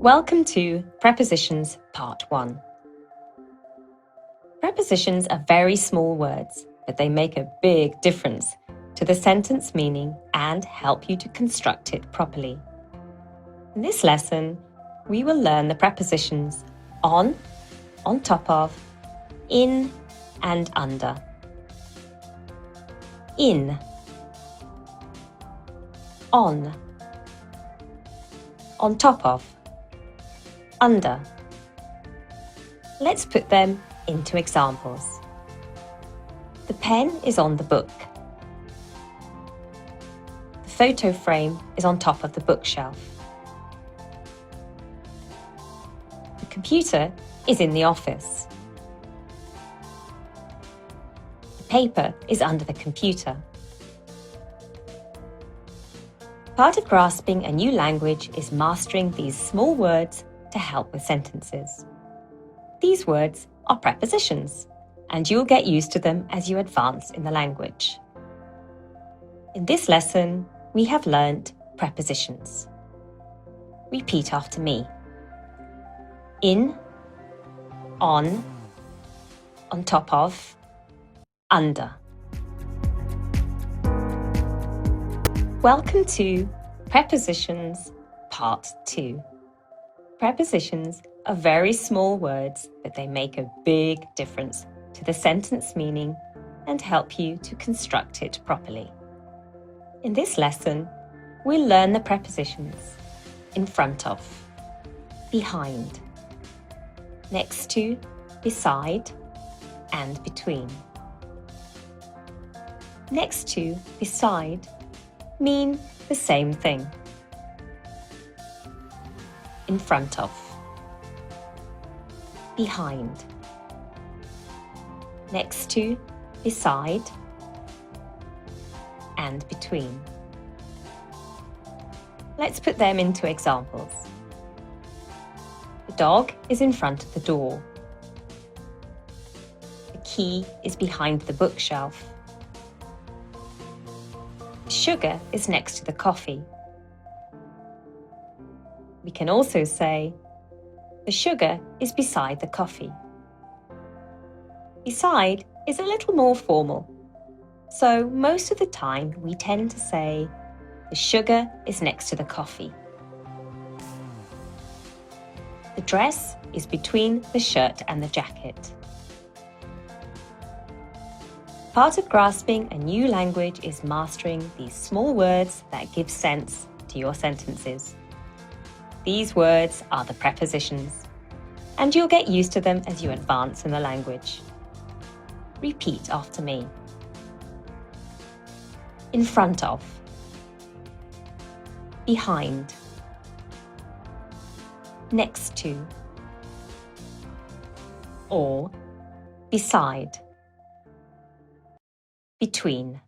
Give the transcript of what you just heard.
Welcome to Prepositions Part 1. Prepositions are very small words, but they make a big difference to the sentence meaning and help you to construct it properly. In this lesson, we will learn the prepositions on top of, in and under. In, on top of, under. Let's put them into examples. The pen is on the book. The photo frame is on top of the bookshelf. The computer is in the office. The paper is under the computer. Part of grasping a new language is mastering these small words to help with sentences. These words are prepositions, and you'll get used to them as you advance in the language. In this lesson, we have learnt prepositions. Repeat after me. In, on top of, under. Welcome to Prepositions Part 2. Prepositions are very small words, but they make a big difference to the sentence meaning and help you to construct it properly. In this lesson, we'll learn the prepositions in front of, behind, next to, beside, and between. Next to, beside mean the same thing. In front of, behind, next to, beside, and between. Let's put them into examples. The dog is in front of the door. The key is behind the bookshelf. The sugar is next to the coffee. We can also say, the sugar is beside the coffee. Beside is a little more formal, so most of the time we tend to say, the sugar is next to the coffee. The dress is between the shirt and the jacket. Part of grasping a new language is mastering these small words that give sense to your sentences. These words are the prepositions, and you'll get used to them as you advance in the language. Repeat after me. In front of, behind, next to, or beside, between.